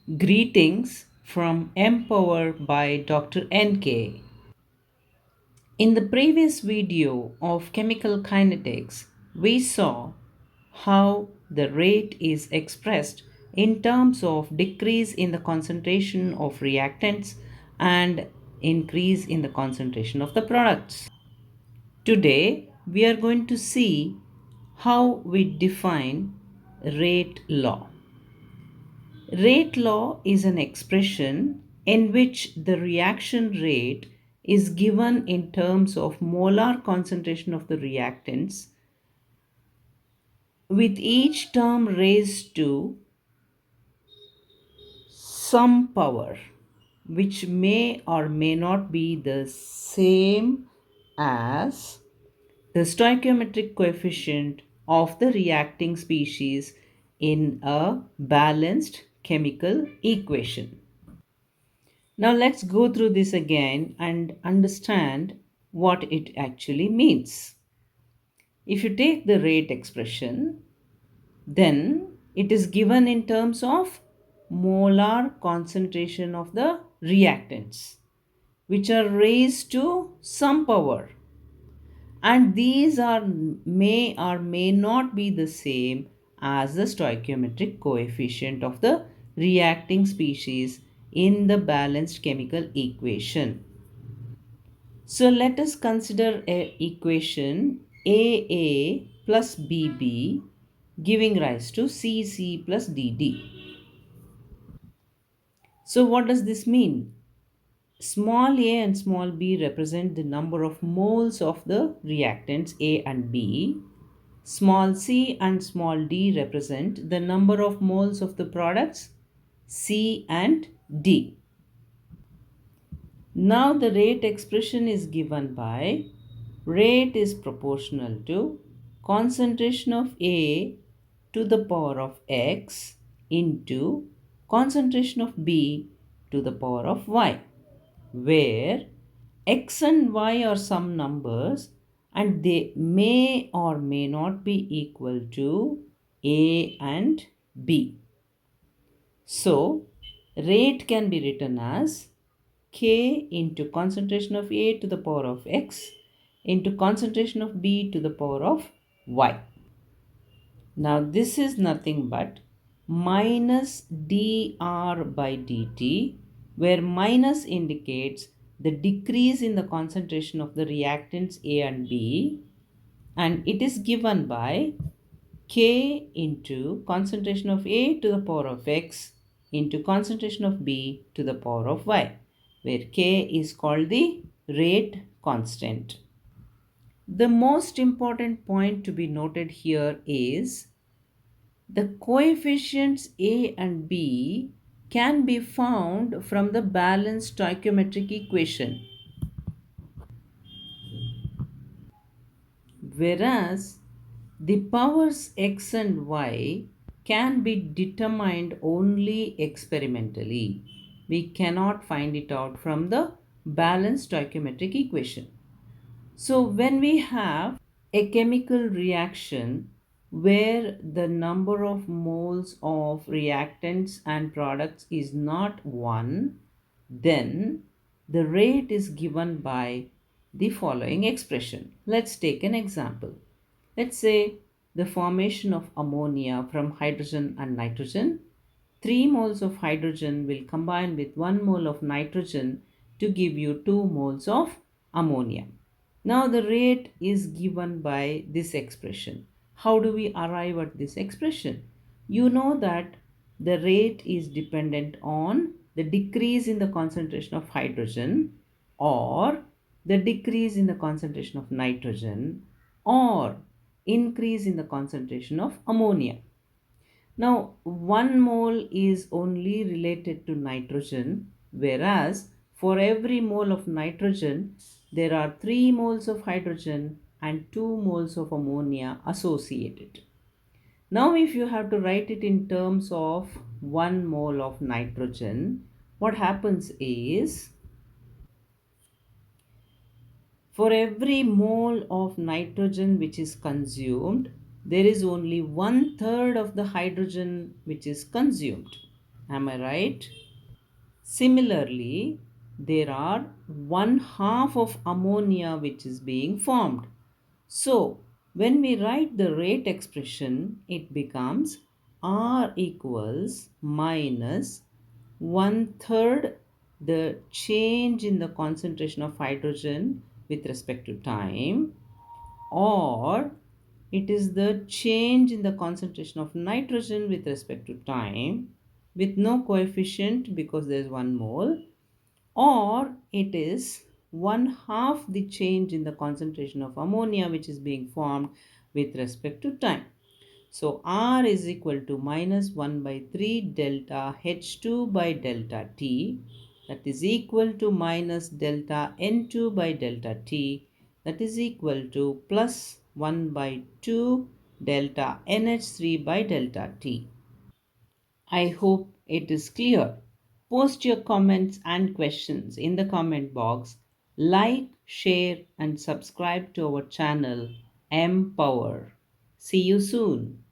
Greetings from MPower by Dr. NK. In the previous video of chemical kinetics, we saw how the rate is expressed in terms of decrease in the concentration of reactants and increase in the concentration of the products. Today, we are going to see how we define rate law. Rate law is an expression in which the reaction rate is given in terms of molar concentration of the reactants, with each term raised to some power, which may or may not be the same as the stoichiometric coefficient of the reacting species in a balanced chemical equation. Now let's go through this again and understand what it actually means. If you take the rate expression, then it is given in terms of molar concentration of the reactants, which are raised to some power, and these are may or may not be the same as the stoichiometric coefficient of the reacting species in the balanced chemical equation. So let us consider a equation AA plus BB giving rise to CC plus DD. So what does this mean? Small a and small b represent the number of moles of the reactants A and B. Small c and small d represent the number of moles of the products C and D. Now the rate expression is given by rate is proportional to concentration of A to the power of x into concentration of B to the power of y, where x and y are some numbers and they may or may not be equal to A and B. So, rate can be written as K into concentration of A to the power of x into concentration of B to the power of y. Now, this is nothing but minus dr by dt, where minus indicates the decrease in the concentration of the reactants A and B, and it is given by K into concentration of A to the power of x into concentration of B to the power of y, where K is called the rate constant. The most important point to be noted here is the coefficients A and B can be found from the balanced stoichiometric equation, whereas the powers x and y can be determined only experimentally. We cannot find it out from the balanced stoichiometric equation. So when we have a chemical reaction where the number of moles of reactants and products is not 1, then the rate is given by the following expression. Let's take an example. Let's say the formation of ammonia from hydrogen and nitrogen. 3 moles of hydrogen will combine with 1 mole of nitrogen to give you 2 moles of ammonia. Now the rate is given by this expression. How do we arrive at this expression? You know that the rate is dependent on the decrease in the concentration of hydrogen, or the decrease in the concentration of nitrogen, or increase in the concentration of ammonia. Now, 1 mole is only related to nitrogen, whereas for every mole of nitrogen, there are 3 moles of hydrogen and 2 moles of ammonia associated. Now, if you have to write it in terms of 1 mole of nitrogen, what happens is, for every mole of nitrogen which is consumed, there is only 1/3 of the hydrogen which is consumed. Am I right? Similarly, there are one half of ammonia which is being formed. So, when we write the rate expression, it becomes R equals minus one third the change in the concentration of hydrogen with respect to time, or it is the change in the concentration of nitrogen with respect to time with no coefficient because there is one mole, or it is one half the change in the concentration of ammonia which is being formed with respect to time. So R is equal to minus 1 by 3 delta H2 by delta T, that is equal to minus delta N2 by delta T, that is equal to plus 1 by 2 delta NH3 by delta T. I hope it is clear. Post your comments and questions in the comment box. Like, share, and subscribe to our channel MPower. See you soon.